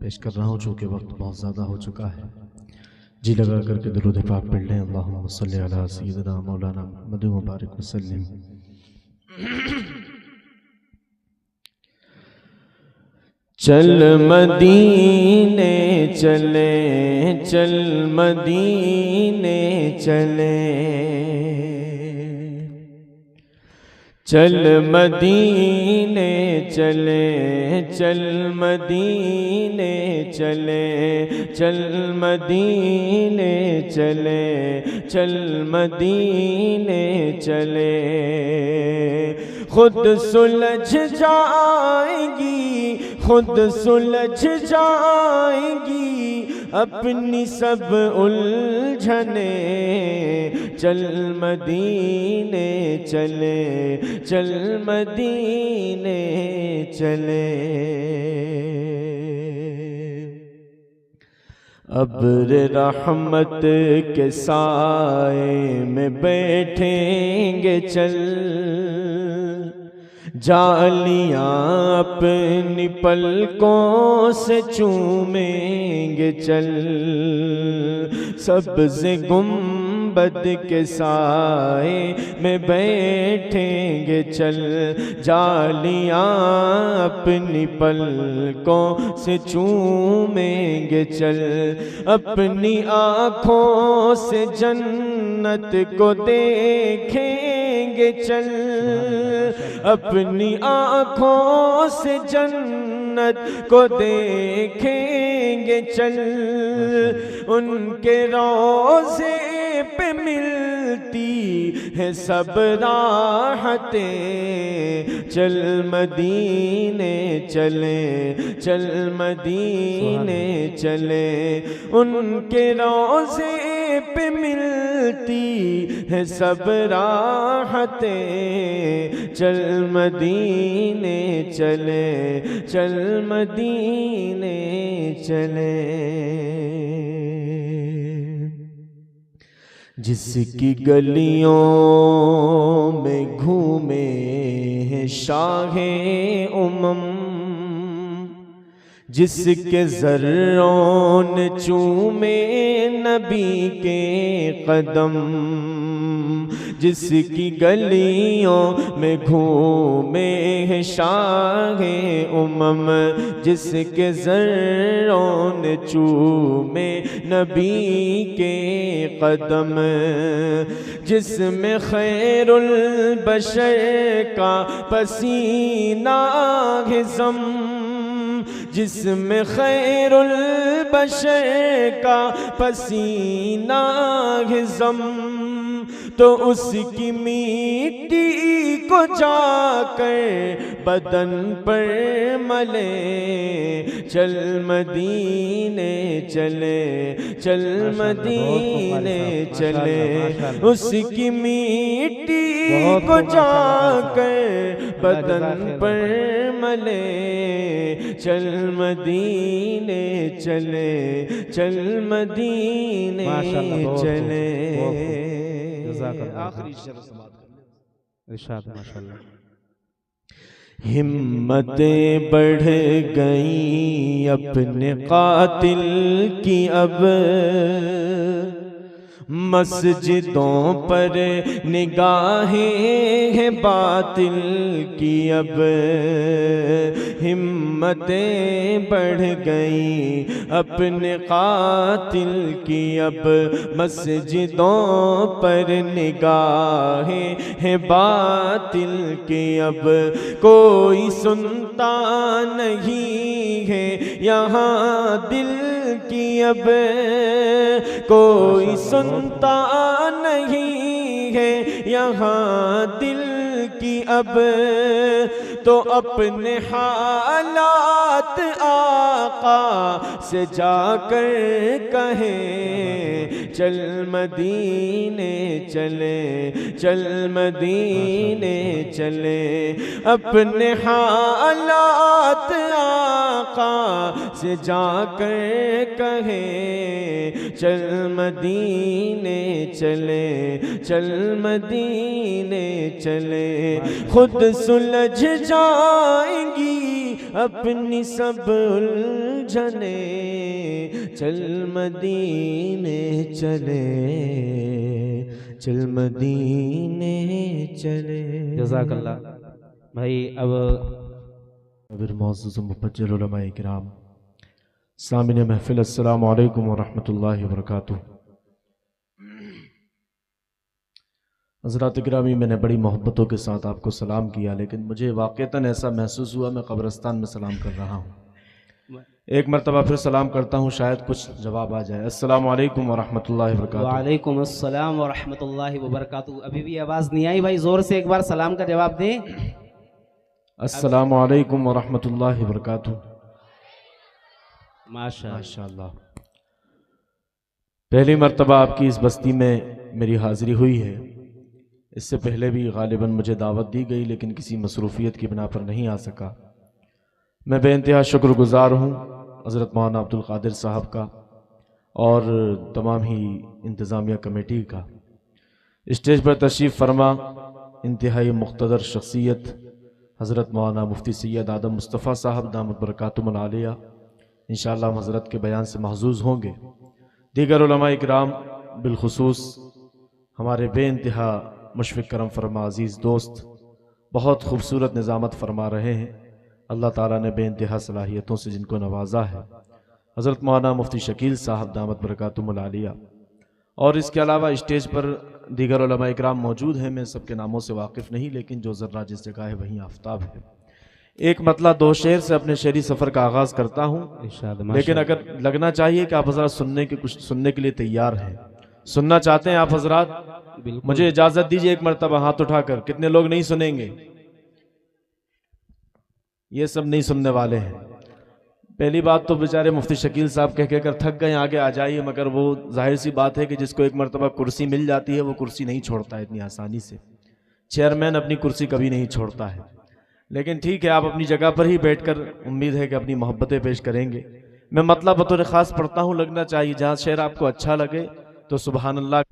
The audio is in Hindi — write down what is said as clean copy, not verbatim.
पेश कर रहा हूँ चूँकि वक्त बहुत ज़्यादा हो चुका है। जी लगा करके दुरूद पाक पढ़ लें। अल्लाहुम्मा सल्ली अला सय्यिदिना मौलाना मुहम्मद व बारिक वसल्लिम। चल मदीने चले, चल मदीने चले, चल मदीने चले, चल मदीने चले, चल मदीने चले, चल मदीने चले। खुद सुलझ जाएगी, खुद सुलझ जाएगी अपनी सब उलझने। चल मदीने चले, चल मदीने चले। अब्र रहमत के साए में बैठेंगे चल, जालियां अपनी पलकों से चूमेंगे चल। सब्ज़ गुंबद के साए में बैठेंगे चल, जालियां अपनी पलकों से चूमेंगे चल। अपनी आँखों से जन्नत को देखेंगे चल, अपनी आँखों से जन्नत को देखेंगे चल। उनके रोज़े पे मिलती है सब राहतें। चल मदीने चले, चल मदीने चले। उनके रोज़े पे मिलती है सब राहतें। चल मदीने चले, चल मदीने चले। जिसकी गलियों में घूमे हैं शाहे उमम, जिसके ज़र्रों ने चूमे नबी के कदम। जिसकी गलियों में घूमे हैं शाहे उमम, जिसके ज़र्रों ने चूमे नबी के कदम। जिसमें खैरुल बशर का पसीना है ज़म, जिसमें खैरुल बशर का पसीना है ज़म। तो उसकी मिट्टी को जाकर बदन पर मले। चल मदीने चले, चल मदीने चले। उसकी मिट्टी को जाकर बदन पर मले। चल मदीने चले, चल मदीने चले। आखिरी शेर समाप्त कर ले। इरशाद माशाअल्लाह। हिम्मतें बढ़ गई अपने कातिल की अब, मस्जिदों पर निगाहें हैं बातिल की अब। हिम्मतें बढ़ गई अपने कातिल की अब, मस्जिदों पर निगाहें हैं बातिल की अब। कोई सुनता नहीं है यहाँ दिल की अब, कोई सुनता नहीं है यहाँ दिल की अब। तो अपने हालात आका से जाकर कहें। चल मदीने चले, चल मदीने चले। अपने हालात आका से जाकर कहें। चल मदीने चले, चल मदीने चले। खुद सुलझ जाएंगी अपनी सब उलझने, चल मदीने चले, चल मदीने चले। जज़ाकल्लाह भाई। अब मुअज़्ज़ज़ मुफ़ज्जल उलमाए किराम, सामिन महफ़िल, अस्सलामु अलैकुम व रहमतुल्लाहि व बरकातुहू। हज़रात गिरामी, मैंने बड़ी मोहब्बतों के साथ आपको सलाम किया, लेकिन मुझे वाक़ईतन ऐसा महसूस हुआ मैं कब्रिस्तान में सलाम कर रहा हूँ। एक मरतबा फिर सलाम करता हूँ, शायद कुछ जवाब आ जाए। अस्सलामु अलैकुम व रहमतुल्लाहि व बरकातुहू। वालेकुम अस्सलाम व रहमतुल्लाहि व बरकातुहू। अभी भी आवाज़ नहीं आई भाई, ज़ोर से एक बार सलाम का जवाब दे। अस्सलामु अलैकुम व रहमतुल्लाहि व बरकातुहू। माशाअल्लाह। पहली मरतबा आपकी इस बस्ती में मेरी हाज़िरी हुई है। इससे पहले भी गालिबन मुझे दावत दी गई, लेकिन किसी मसरूफ़ियत की बिना पर नहीं आ सका। मैं बेइंतहा शुक्रगुज़ार हूँ हज़रत मौलाना अब्दुल क़ादिर साहब का और तमाम ही इंतज़ामिया कमेटी का। स्टेज पर तशरीफ़ फरमा इंतहाई मुख्तदर शख्सियत हज़रत मौलाना मुफ्ती सैयद आदम मुस्तफ़ा साहब दामत बरकातुहुल आलिया, इंशाअल्लाह हम हज़रत के बयान से महज़ूज़ होंगे। दीगर उलमाए किराम, बिलखुसूस हमारे बेइंतहा मुशफ़िक़ करम फरमा अज़ीज़ दोस्त बहुत खूबसूरत निज़ामत फरमा रहे हैं। अल्लाह ताला ने बेइंतहा सलाहियतों से जिनको नवाजा है, हज़रत मौलाना मुफ्ती शकील साहब दामत बरकातुहुल आलिया, और इसके अलावा स्टेज पर दीगर उलमाए किराम मौजूद हैं। मैं सबके नामों से वाकिफ़ नहीं, लेकिन जो ज़र्रा जिस जगह है वहीं आफ्ताब है। एक मतला दो शेर से अपने शेरी सफ़र का आगाज़ करता हूँ, लेकिन अगर लगना चाहिए कि आप हज़रात सुनने के लिए तैयार हैं, सुनना चाहते हैं आप हज़रात, मुझे इजाज़त दीजिए एक मरतबा हाथ उठाकर। कितने लोग नहीं सुनेंगे? ये सब नहीं सुनने वाले हैं। पहली बात तो बेचारे मुफ्ती शकील साहब कह कहकर थक गए, आगे आ जाइए, मगर वो जाहिर सी बात है कि जिसको एक मरतबा कुर्सी मिल जाती है वो कुर्सी नहीं छोड़ता है इतनी आसानी से। चेयरमैन अपनी कुर्सी कभी नहीं छोड़ता है। लेकिन ठीक है, आप अपनी जगह पर ही बैठकर उम्मीद है कि अपनी मोहब्बतें पेश करेंगे। मैं मतलब बतौर ख़ास पढ़ता हूँ, लगना चाहिए। जहाँ शेर आपको अच्छा लगे तो सुबहान अल्लाह।